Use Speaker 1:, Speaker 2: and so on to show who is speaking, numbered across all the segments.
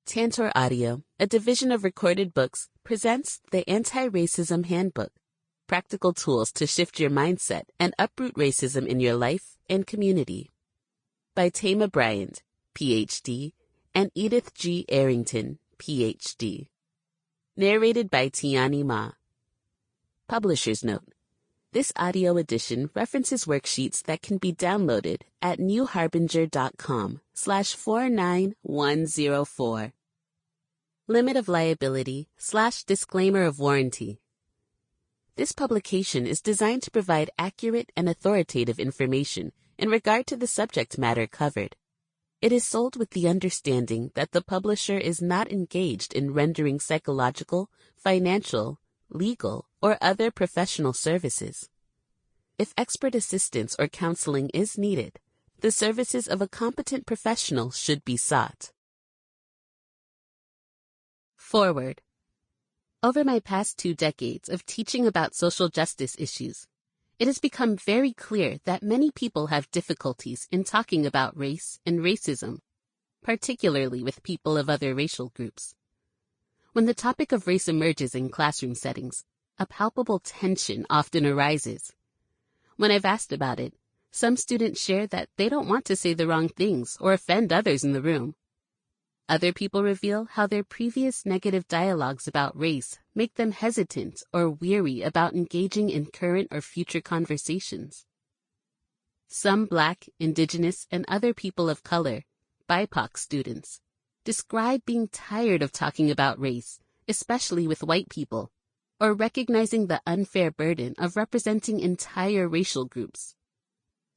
Speaker 1: Tantor Audio, a division of Recorded Books, presents the Antiracism Handbook, practical tools to shift your mindset and uproot racism in your life and community. By Thema Bryant, Ph.D., and Edith G. Arrington, Ph.D. Narrated by Tyanni Mah. Publisher's note. This audio edition references worksheets that can be downloaded at newharbinger.com/49104. Limit of liability / disclaimer of warranty. This publication is designed to provide accurate and authoritative information in regard to the subject matter covered. It is sold with the understanding that the publisher is not engaged in rendering psychological, financial, legal, or other professional services. If expert assistance or counseling is needed, the services of a competent professional should be sought. Forward. Over my past 2 decades of teaching about social justice issues, it has become very clear that many people have difficulties in talking about race and racism, particularly with people of other racial groups. When the topic of race emerges in classroom settings, a palpable tension often arises. When I've asked about it, some students share that they don't want to say the wrong things or offend others in the room. Other people reveal how their previous negative dialogues about race make them hesitant or weary about engaging in current or future conversations. Some Black, Indigenous, and other people of color, BIPOC students, describe being tired of talking about race, especially with white people, or recognizing the unfair burden of representing entire racial groups.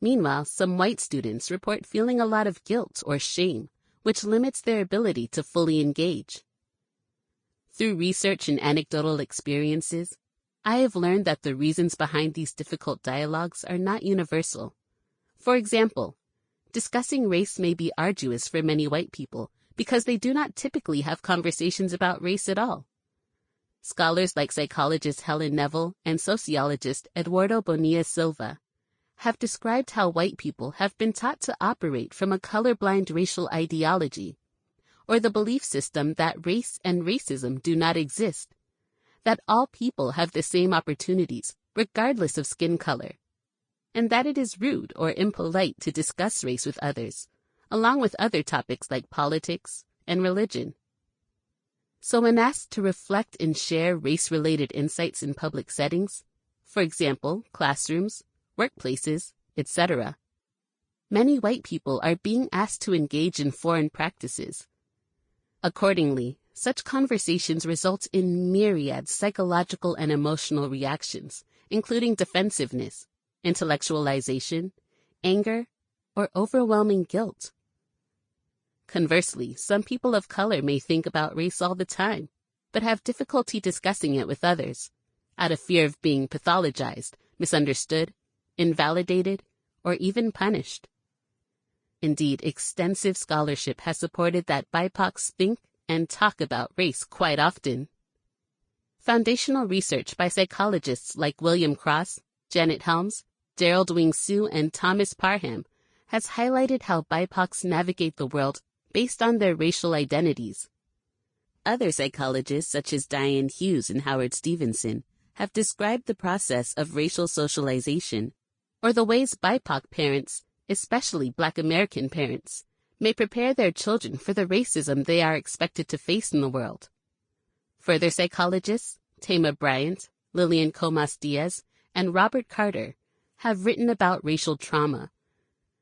Speaker 1: Meanwhile, some white students report feeling a lot of guilt or shame, which limits their ability to fully engage. Through research and anecdotal experiences, I have learned that the reasons behind these difficult dialogues are not universal. For example, discussing race may be arduous for many white people because they do not typically have conversations about race at all. Scholars like psychologist Helen Neville and sociologist Eduardo Bonilla Silva have described how white people have been taught to operate from a colorblind racial ideology, or the belief system that race and racism do not exist, that all people have the same opportunities regardless of skin color, and that it is rude or impolite to discuss race with others, along with other topics like politics and religion. So when asked to reflect and share race-related insights in public settings, for example, classrooms, workplaces, etc., many white people are being asked to engage in foreign practices. Accordingly, such conversations result in myriad psychological and emotional reactions, including defensiveness, intellectualization, anger, or overwhelming guilt. Conversely, some people of color may think about race all the time, but have difficulty discussing it with others, out of fear of being pathologized, misunderstood, invalidated, or even punished. Indeed, extensive scholarship has supported that BIPOCs think and talk about race quite often. Foundational research by psychologists like William Cross, Janet Helms, Gerald Wing Sue, and Thomas Parham has highlighted how BIPOCs navigate the world based on their racial identities. Other psychologists, such as Diane Hughes and Howard Stevenson, have described the process of racial socialization, or the ways BIPOC parents, especially Black American parents, may prepare their children for the racism they are expected to face in the world. Further psychologists, Thema Bryant, Lillian Comas Diaz, and Robert Carter, have written about racial trauma,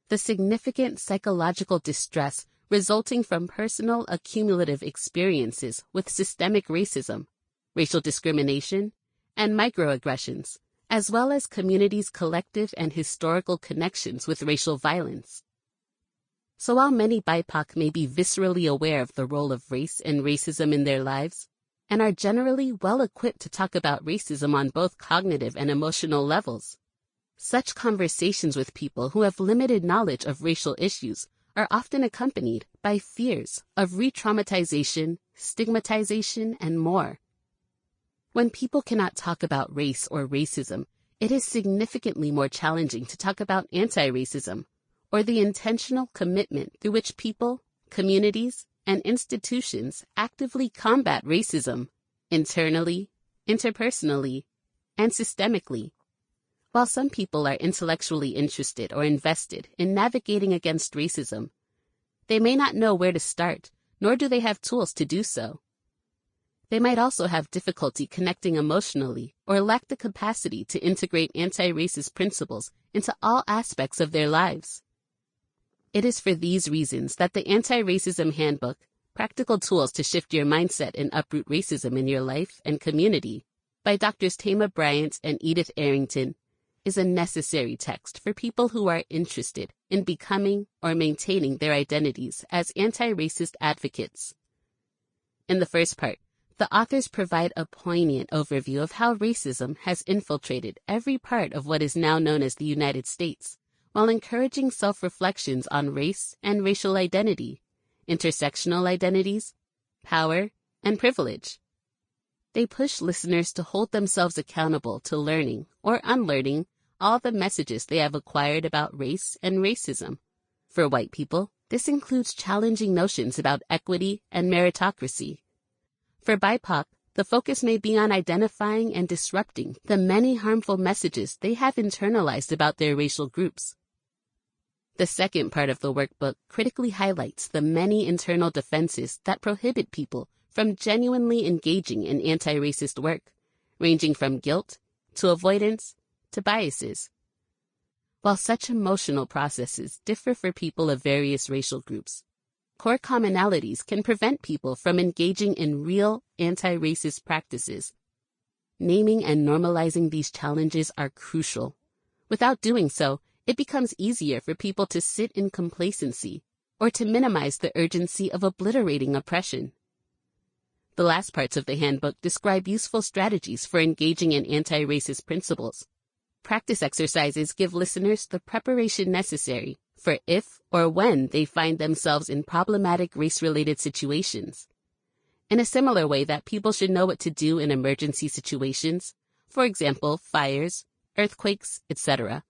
Speaker 1: the significant psychological distress resulting from personal accumulative experiences with systemic racism, racial discrimination, and microaggressions, as well as communities' collective and historical connections with racial violence. So while many BIPOC may be viscerally aware of the role of race and racism in their lives, and are generally well-equipped to talk about racism on both cognitive and emotional levels, such conversations with people who have limited knowledge of racial issues are often accompanied by fears of re-traumatization, stigmatization, and more. When people cannot talk about race or racism, it is significantly more challenging to talk about anti-racism, or the intentional commitment through which people, communities, and institutions actively combat racism internally, interpersonally, and systemically. While some people are intellectually interested or invested in navigating against racism, they may not know where to start, nor do they have tools to do so. They might also have difficulty connecting emotionally or lack the capacity to integrate anti-racist principles into all aspects of their lives. It is for these reasons that the Antiracism Handbook, Practical Tools to Shift Your Mindset and Uproot Racism in Your Life and Community, by Drs. Thema, Bryant, and Edith Arrington, is a necessary text for people who are interested in becoming or maintaining their identities as anti-racist advocates. In the first part, the authors provide a poignant overview of how racism has infiltrated every part of what is now known as the United States, while encouraging self-reflections on race and racial identity, intersectional identities, power, and privilege. They push listeners to hold themselves accountable to learning or unlearning all the messages they have acquired about race and racism. For white people, this includes challenging notions about equity and meritocracy. For BIPOC, the focus may be on identifying and disrupting the many harmful messages they have internalized about their racial groups. The second part of the workbook critically highlights the many internal defenses that prohibit people from genuinely engaging in anti-racist work, ranging from guilt to avoidance to biases. While such emotional processes differ for people of various racial groups, core commonalities can prevent people from engaging in real anti-racist practices. Naming and normalizing these challenges are crucial. Without doing so, it becomes easier for people to sit in complacency or to minimize the urgency of obliterating oppression. The last parts of the handbook describe useful strategies for engaging in anti-racist principles. Practice exercises give listeners the preparation necessary for if or when they find themselves in problematic race-related situations. In a similar way that people should know what to do in emergency situations, for example, fires, earthquakes, etc.,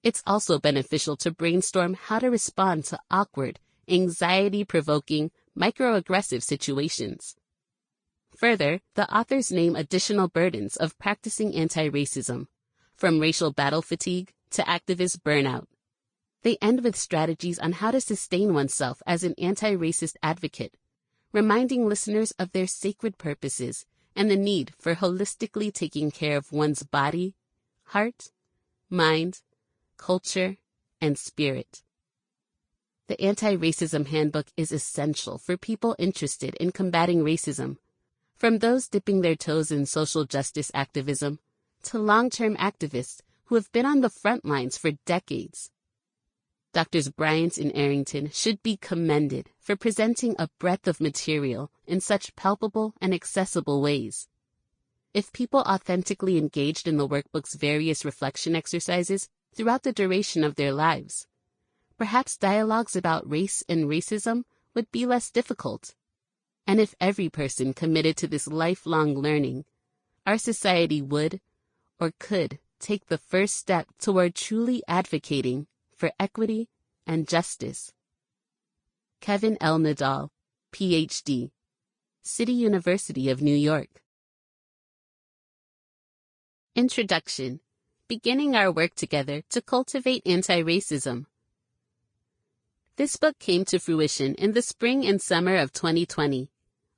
Speaker 1: it's also beneficial to brainstorm how to respond to awkward, anxiety-provoking, microaggressive situations. Further, the authors name additional burdens of practicing anti-racism, from racial battle fatigue to activist burnout. They end with strategies on how to sustain oneself as an anti-racist advocate, reminding listeners of their sacred purposes and the need for holistically taking care of one's body, heart, mind, culture, and spirit. The Antiracism Handbook is essential for people interested in combating racism, from those dipping their toes in social justice activism to long-term activists who have been on the front lines for decades. Drs. Bryant and Arrington should be commended for presenting a breadth of material in such palpable and accessible ways. If people authentically engaged in the workbook's various reflection exercises throughout the duration of their lives, perhaps dialogues about race and racism would be less difficult. And if every person committed to this lifelong learning, our society would or could take the first step toward truly advocating for equity and justice. Kevin L. Nadal, Ph.D., City University of New York. Introduction. Beginning our work together to cultivate anti-racism. This book came to fruition in the spring and summer of 2020.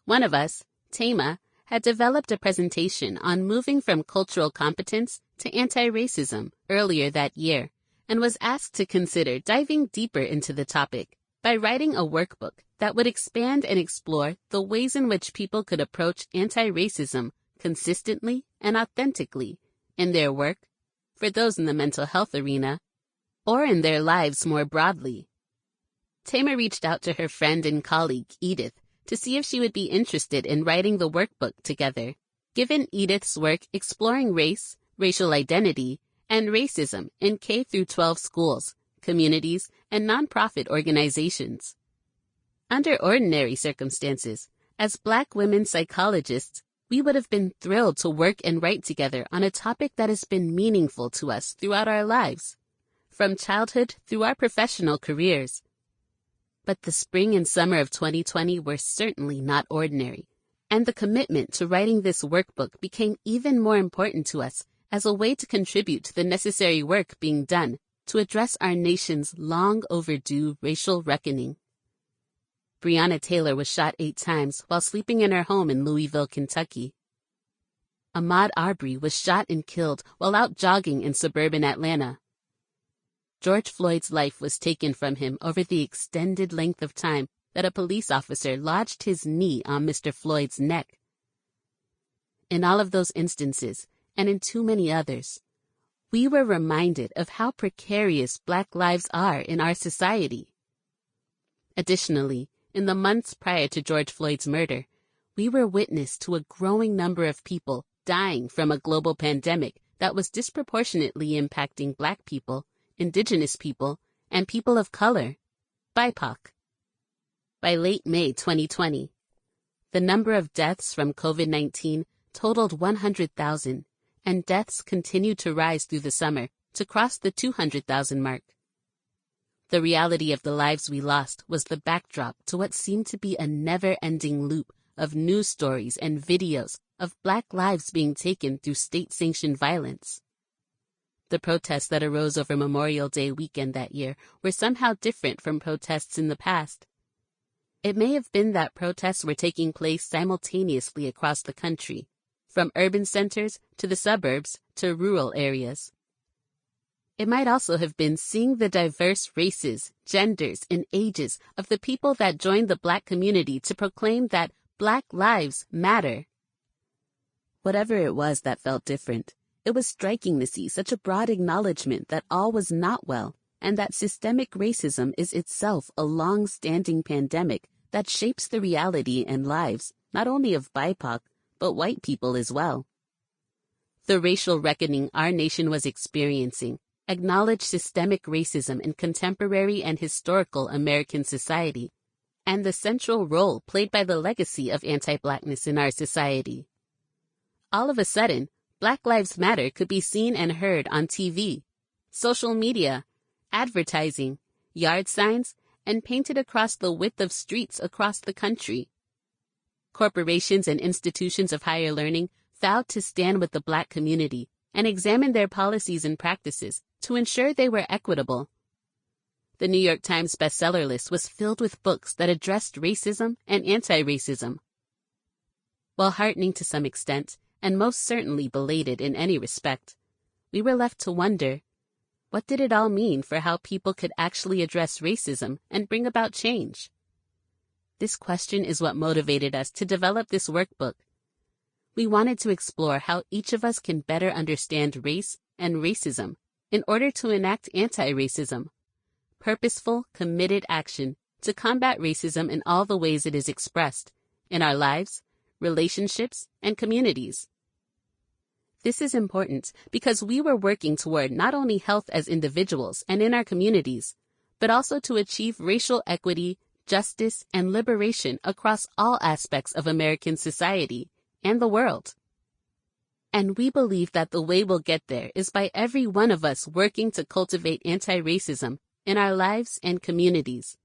Speaker 1: One of us, Thema, had developed a presentation on moving from cultural competence to anti-racism earlier that year, and was asked to consider diving deeper into the topic by writing a workbook that would expand and explore the ways in which people could approach anti-racism consistently and authentically in their work, for those in the mental health arena, or in their lives more broadly. Thema reached out to her friend and colleague, Edith, to see if she would be interested in writing the workbook together, given Edith's work exploring race, racial identity, and racism in K-12 schools, communities, and nonprofit organizations. Under ordinary circumstances, as Black women psychologists, we would have been thrilled to work and write together on a topic that has been meaningful to us throughout our lives, from childhood through our professional careers. But the spring and summer of 2020 were certainly not ordinary, and the commitment to writing this workbook became even more important to us as a way to contribute to the necessary work being done to address our nation's long overdue racial reckoning. Breonna Taylor was shot 8 times while sleeping in her home in Louisville, Kentucky. Ahmaud Arbery was shot and killed while out jogging in suburban Atlanta. George Floyd's life was taken from him over the extended length of time that a police officer lodged his knee on Mr. Floyd's neck. In all of those instances, and in too many others, we were reminded of how precarious Black lives are in our society. Additionally, in the months prior to George Floyd's murder, we were witness to a growing number of people dying from a global pandemic that was disproportionately impacting Black people, Indigenous people, and people of color, BIPOC. By late May 2020, the number of deaths from COVID-19 totaled 100,000, and deaths continued to rise through the summer to cross the 200,000 mark. The reality of the lives we lost was the backdrop to what seemed to be a never-ending loop of news stories and videos of Black lives being taken through state-sanctioned violence. The protests that arose over Memorial Day weekend that year were somehow different from protests in the past. It may have been that protests were taking place simultaneously across the country, from urban centers to the suburbs to rural areas. It might also have been seeing the diverse races, genders, and ages of the people that joined the Black community to proclaim that Black lives matter. Whatever it was that felt different, it was striking to see such a broad acknowledgement that all was not well, and that systemic racism is itself a long-standing pandemic that shapes the reality and lives not only of BIPOC, but white people as well. The racial reckoning our nation was experiencing acknowledged systemic racism in contemporary and historical American society, and the central role played by the legacy of anti-Blackness in our society. All of a sudden, Black Lives Matter could be seen and heard on TV, social media, advertising, yard signs, and painted across the width of streets across the country. Corporations and institutions of higher learning vowed to stand with the Black community and examine their policies and practices to ensure they were equitable. The New York Times bestseller list was filled with books that addressed racism and anti-racism. While heartening to some extent, and most certainly belated in any respect, we were left to wonder, what did it all mean for how people could actually address racism and bring about change? This question is what motivated us to develop this workbook. We wanted to explore how each of us can better understand race and racism in order to enact anti-racism, purposeful, committed action to combat racism in all the ways it is expressed, in our lives, relationships, and communities. This is important because we were working toward not only health as individuals and in our communities, but also to achieve racial equity, justice, and liberation across all aspects of American society and the world. And we believe that the way we'll get there is by every one of us working to cultivate anti-racism in our lives and communities.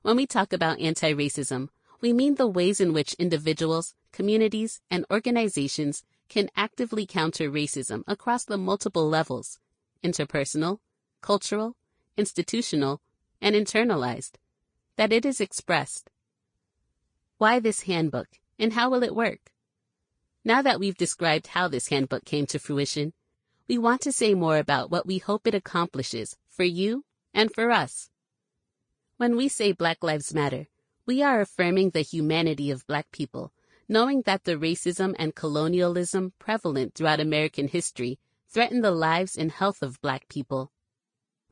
Speaker 1: When we talk about anti-racism, we mean the ways in which individuals, communities, and organizations can actively counter racism across the multiple levels, interpersonal, cultural, institutional, and internalized, that it is expressed. Why this handbook, and how will it work? Now that we've described how this handbook came to fruition, we want to say more about what we hope it accomplishes for you and for us. When we say Black Lives Matter, we are affirming the humanity of Black people, knowing that the racism and colonialism prevalent throughout American history threaten the lives and health of Black people.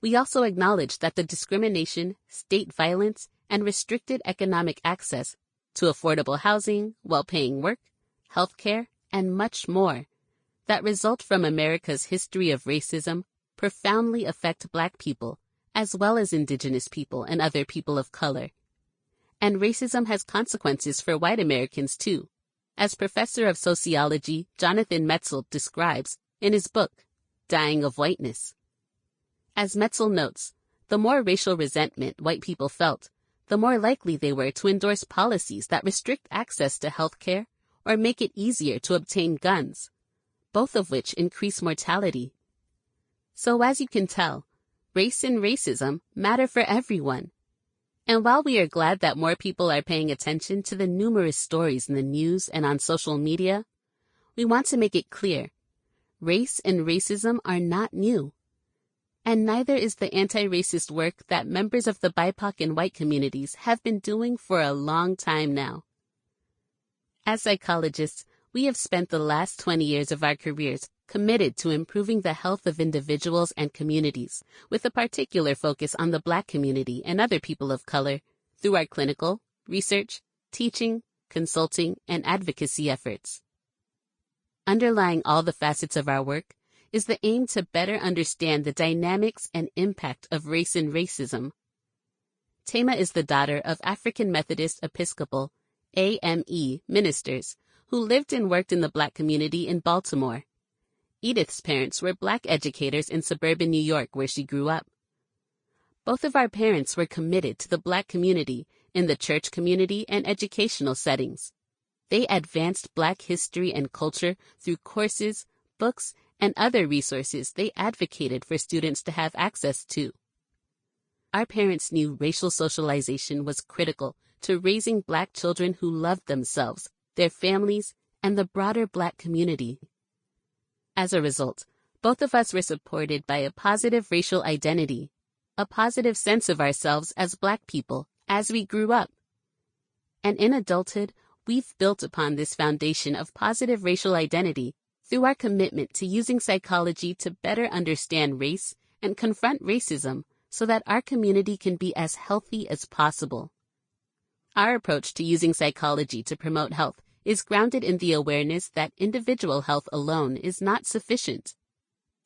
Speaker 1: We also acknowledge that the discrimination, state violence, and restricted economic access to affordable housing, well-paying work, healthcare, and much more that result from America's history of racism profoundly affect Black people, as well as Indigenous people and other people of color. And racism has consequences for white Americans too, as Professor of Sociology Jonathan Metzl describes in his book, Dying of Whiteness. As Metzl notes, The more racial resentment white people felt, the more likely they were to endorse policies that restrict access to health care or make it easier to obtain guns, both of which increase mortality. So as you can tell, race and racism matter for everyone. And while we are glad that more people are paying attention to the numerous stories in the news and on social media, we want to make it clear, race and racism are not new. And neither is the anti-racist work that members of the BIPOC and white communities have been doing for a long time now. As psychologists, we have spent the last 20 years of our careers committed to improving the health of individuals and communities, with a particular focus on the Black community and other people of color, through our clinical, research, teaching, consulting, and advocacy efforts. Underlying all the facets of our work is the aim to better understand the dynamics and impact of race and racism. Thema is the daughter of African Methodist Episcopal, AME, ministers who lived and worked in the Black community in Baltimore. Edith's parents were Black educators in suburban New York where she grew up. Both of our parents were committed to the Black community in the church community and educational settings. They advanced Black history and culture through courses, books, and other resources they advocated for students to have access to. Our parents knew racial socialization was critical to raising Black children who loved themselves, their families, and the broader Black community. As a result, both of us were supported by a positive racial identity, a positive sense of ourselves as Black people as we grew up. And in adulthood, we've built upon this foundation of positive racial identity through our commitment to using psychology to better understand race and confront racism so that our community can be as healthy as possible. Our approach to using psychology to promote health is grounded in the awareness that individual health alone is not sufficient.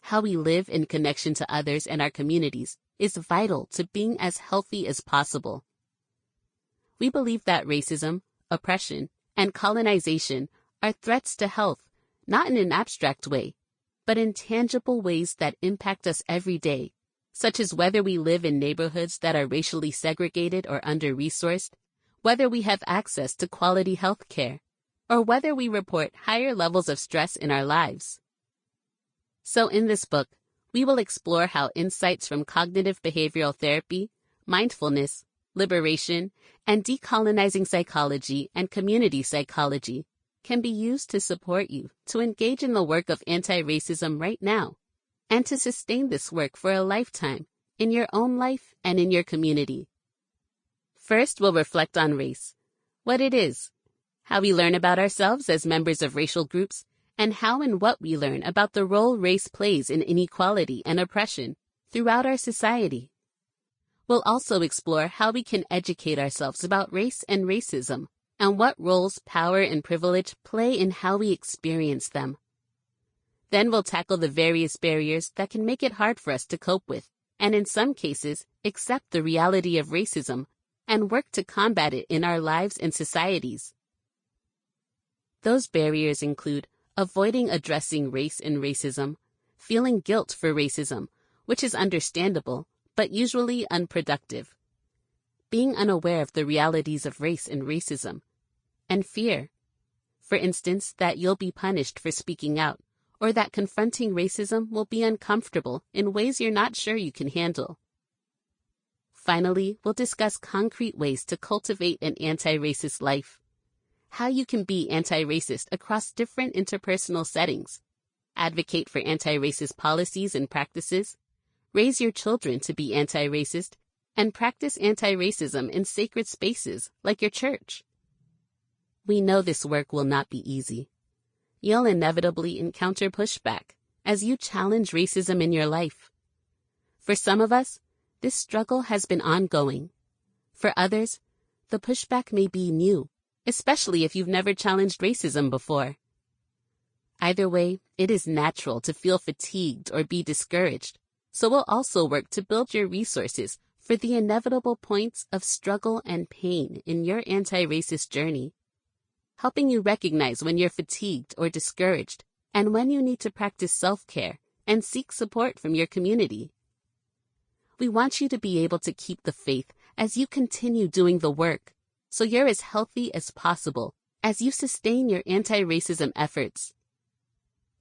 Speaker 1: How we live in connection to others and our communities is vital to being as healthy as possible. We believe that racism, oppression, and colonization are threats to health, not in an abstract way, but in tangible ways that impact us every day, such as whether we live in neighborhoods that are racially segregated or under-resourced, whether we have access to quality health care, or whether we report higher levels of stress in our lives. So in this book, we will explore how insights from cognitive behavioral therapy, mindfulness, liberation, and decolonizing psychology and community psychology can be used to support you to engage in the work of anti-racism right now, and to sustain this work for a lifetime in your own life and in your community. First, we'll reflect on race, what it is, how we learn about ourselves as members of racial groups, and how and what we learn about the role race plays in inequality and oppression throughout our society. We'll also explore how we can educate ourselves about race and racism, and what roles power and privilege play in how we experience them. Then we'll tackle the various barriers that can make it hard for us to cope with, and in some cases, accept the reality of racism and work to combat it in our lives and societies. Those barriers include avoiding addressing race and racism, feeling guilt for racism, which is understandable, but usually unproductive, being unaware of the realities of race and racism, and fear. For instance, that you'll be punished for speaking out, or that confronting racism will be uncomfortable in ways you're not sure you can handle. Finally, we'll discuss concrete ways to cultivate an anti-racist life, how you can be anti-racist across different interpersonal settings, advocate for anti-racist policies and practices, raise your children to be anti-racist, and practice anti-racism in sacred spaces like your church. We know this work will not be easy. You'll inevitably encounter pushback as you challenge racism in your life. For some of us, this struggle has been ongoing. For others, the pushback may be new, especially if you've never challenged racism before. Either way, it is natural to feel fatigued or be discouraged, so we'll also work to build your resources for the inevitable points of struggle and pain in your anti-racist journey, helping you recognize when you're fatigued or discouraged and when you need to practice self-care and seek support from your community. We want you to be able to keep the faith as you continue doing the work, so you're as healthy as possible as you sustain your anti-racism efforts.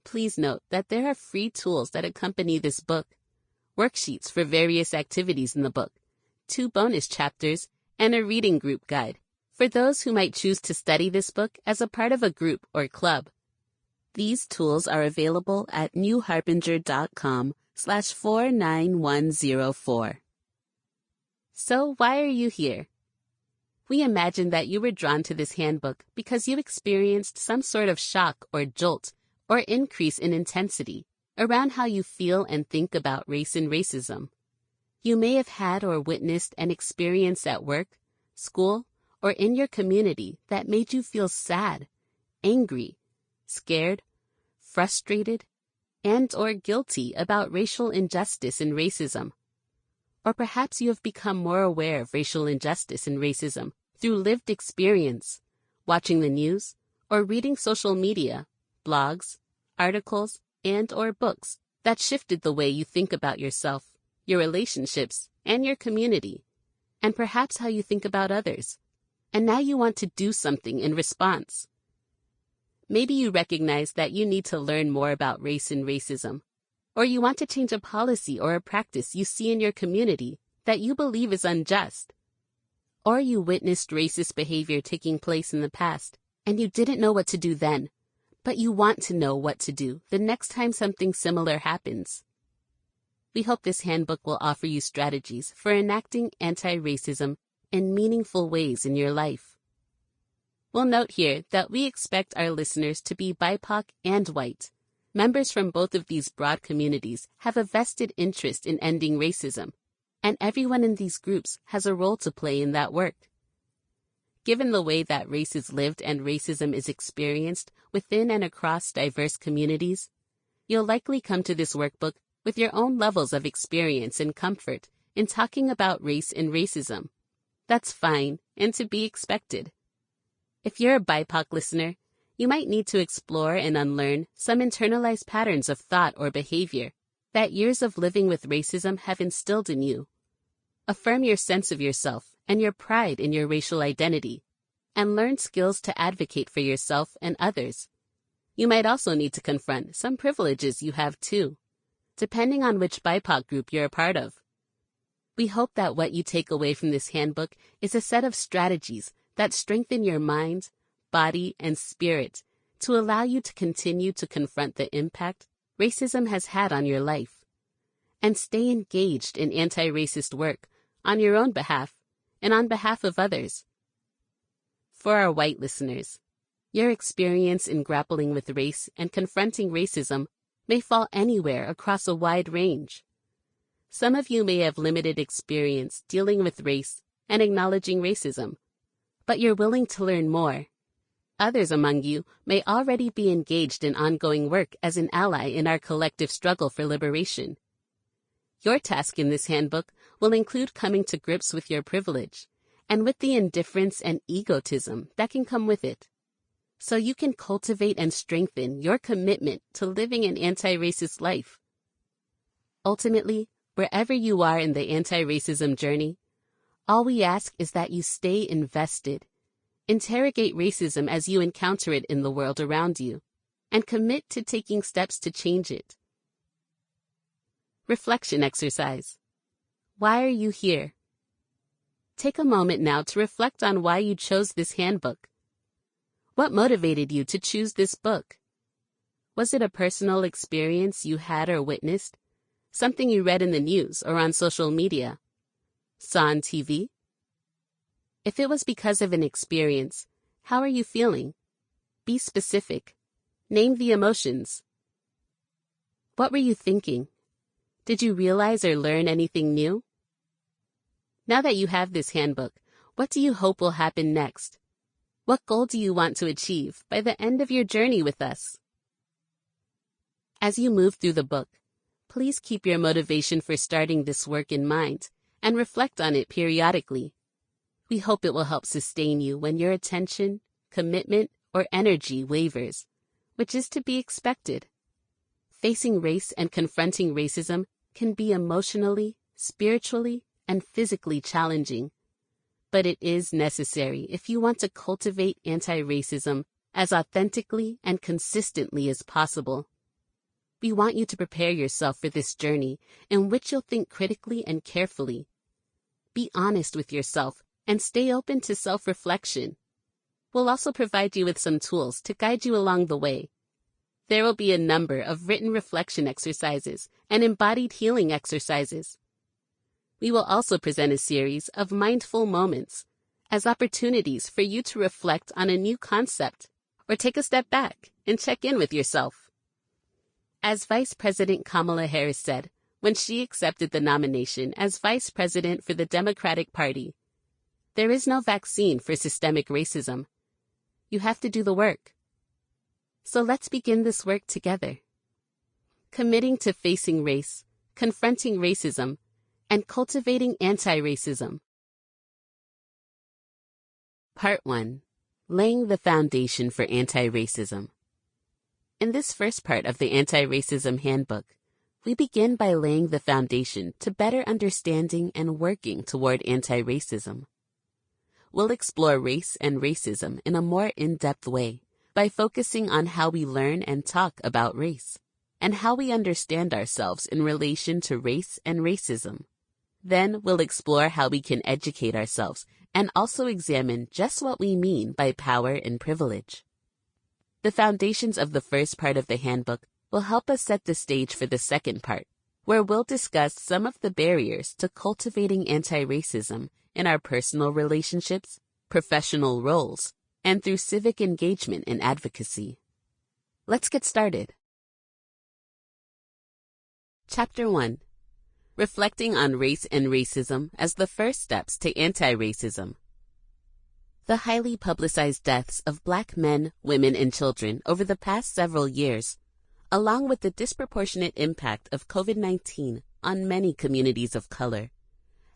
Speaker 1: Please note that there are free tools that accompany this book, worksheets for various activities in the book, 2 bonus chapters, and a reading group guide for those who might choose to study this book as a part of a group or club. These tools are available at newharbinger.com/49104. So why are you here? We imagine that you were drawn to this handbook because you experienced some sort of shock or jolt or increase in intensity around how you feel and think about race and racism. You may have had or witnessed an experience at work, school, or in your community that made you feel sad, angry, scared, frustrated, and or guilty about racial injustice and racism. Or perhaps you have become more aware of racial injustice and racism through lived experience, watching the news, or reading social media, blogs, articles, and or books that shifted the way you think about yourself, your relationships, and your community, and perhaps how you think about others. And now you want to do something in response. Maybe you recognize that you need to learn more about race and racism, or you want to change a policy or a practice you see in your community that you believe is unjust. Or you witnessed racist behavior taking place in the past, and you didn't know what to do then, but you want to know what to do the next time something similar happens. We hope this handbook will offer you strategies for enacting anti-racism in meaningful ways in your life. We'll note here that we expect our listeners to be BIPOC and white. Members from both of these broad communities have a vested interest in ending racism, and everyone in these groups has a role to play in that work. Given the way that race is lived and racism is experienced within and across diverse communities, you'll likely come to this workbook with your own levels of experience and comfort in talking about race and racism. That's fine and to be expected. If you're a BIPOC listener, you might need to explore and unlearn some internalized patterns of thought or behavior that years of living with racism have instilled in you. Affirm your sense of yourself and your pride in your racial identity, and learn skills to advocate for yourself and others. You might also need to confront some privileges you have too, depending on which BIPOC group you're a part of. We hope that what you take away from this handbook is a set of strategies that strengthen your mind, body, and spirit to allow you to continue to confront the impact racism has had on your life, and stay engaged in anti-racist work on your own behalf and on behalf of others. For our white listeners, your experience in grappling with race and confronting racism may fall anywhere across a wide range. Some of you may have limited experience dealing with race and acknowledging racism, but you're willing to learn more. Others among you may already be engaged in ongoing work as an ally in our collective struggle for liberation. Your task in this handbook will include coming to grips with your privilege and with the indifference and egotism that can come with it, so you can cultivate and strengthen your commitment to living an anti-racist life. Ultimately, wherever you are in the anti-racism journey, all we ask is that you stay invested, interrogate racism as you encounter it in the world around you, and commit to taking steps to change it. Reflection exercise. Why are you here? Take a moment now to reflect on why you chose this handbook. What motivated you to choose this book? Was it a personal experience you had or witnessed? Something you read in the news or on social media? Saw on TV? If it was because of an experience, how are you feeling? Be specific. Name the emotions. What were you thinking? Did you realize or learn anything new? Now that you have this handbook, what do you hope will happen next? What goal do you want to achieve by the end of your journey with us? As you move through the book, please keep your motivation for starting this work in mind and reflect on it periodically. We hope it will help sustain you when your attention, commitment, or energy wavers, which is to be expected. Facing race and confronting racism can be emotionally, spiritually, and physically challenging. But it is necessary if you want to cultivate anti-racism as authentically and consistently as possible. We want you to prepare yourself for this journey in which you'll think critically and carefully. Be honest with yourself and stay open to self-reflection. We'll also provide you with some tools to guide you along the way. There will be a number of written reflection exercises and embodied healing exercises. We will also present a series of mindful moments as opportunities for you to reflect on a new concept or take a step back and check in with yourself. As Vice President Kamala Harris said when she accepted the nomination as Vice President for the Democratic Party, there is no vaccine for systemic racism. You have to do the work. So let's begin this work together. Committing to facing race, confronting racism, and cultivating anti-racism. Part 1. Laying the foundation for anti-racism. In this first part of the Antiracism Handbook, we begin by laying the foundation to better understanding and working toward anti-racism. We'll explore race and racism in a more in-depth way by focusing on how we learn and talk about race, and how we understand ourselves in relation to race and racism. Then we'll explore how we can educate ourselves and also examine just what we mean by power and privilege. The foundations of the first part of the handbook will help us set the stage for the second part, where we'll discuss some of the barriers to cultivating anti-racism in our personal relationships, professional roles, and through civic engagement and advocacy. Let's get started. Chapter 1. Reflecting on race and racism as the first steps to anti-racism. The highly publicized deaths of Black men, women, and children over the past several years, along with the disproportionate impact of COVID-19 on many communities of color,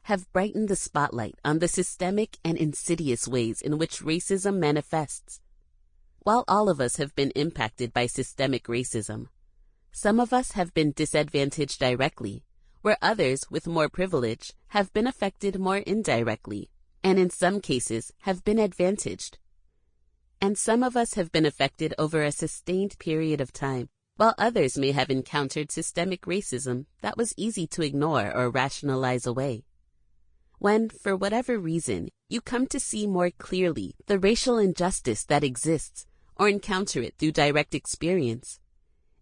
Speaker 1: have brightened the spotlight on the systemic and insidious ways in which racism manifests. While all of us have been impacted by systemic racism, some of us have been disadvantaged directly, where others with more privilege have been affected more indirectly, and in some cases have been advantaged. And some of us have been affected over a sustained period of time, while others may have encountered systemic racism that was easy to ignore or rationalize away. When, for whatever reason, you come to see more clearly the racial injustice that exists or encounter it through direct experience,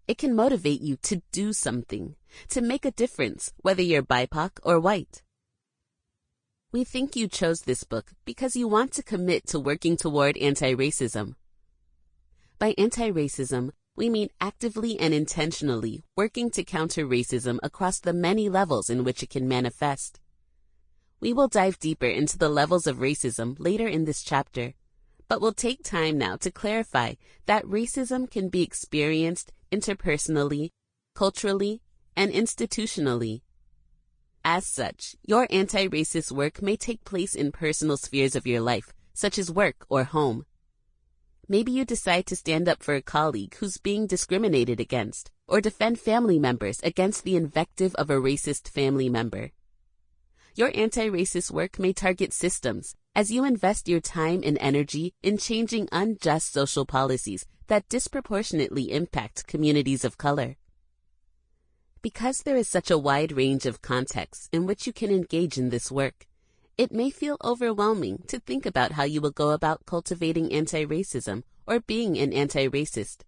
Speaker 1: it can motivate you to do something, to make a difference, whether you're BIPOC or white. We think you chose this book because you want to commit to working toward anti-racism. By anti-racism, we mean actively and intentionally working to counter racism across the many levels in which it can manifest. We will dive deeper into the levels of racism later in this chapter, but we'll take time now to clarify that racism can be experienced interpersonally, culturally, and institutionally. As such, your anti-racist work may take place in personal spheres of your life, such as work or home. Maybe you decide to stand up for a colleague who's being discriminated against, or defend family members against the invective of a racist family member. Your anti-racist work may target systems as you invest your time and energy in changing unjust social policies that disproportionately impact communities of color. Because there is such a wide range of contexts in which you can engage in this work, it may feel overwhelming to think about how you will go about cultivating anti-racism or being an anti-racist.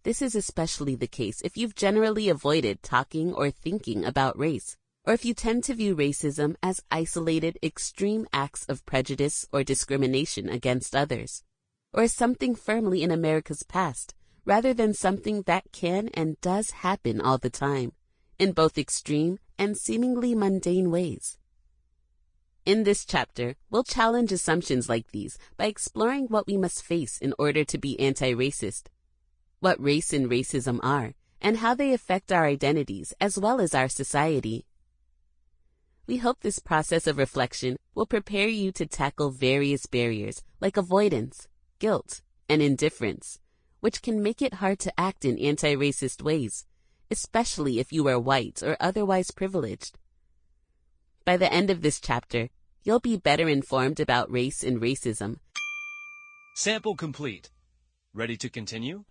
Speaker 1: This is especially the case if you've generally avoided talking or thinking about race, or if you tend to view racism as isolated, extreme acts of prejudice or discrimination against others, or as something firmly in America's past, rather than something that can and does happen all the time, in both extreme and seemingly mundane ways. In this chapter, we'll challenge assumptions like these by exploring what we must face in order to be anti-racist, what race and racism are, and how they affect our identities as well as our society. We hope this process of reflection will prepare you to tackle various barriers like avoidance, guilt, and indifference, which can make it hard to act in anti-racist ways, especially if you are white or otherwise privileged. By the end of this chapter, you'll be better informed about race and racism.
Speaker 2: Sample complete. Ready to continue?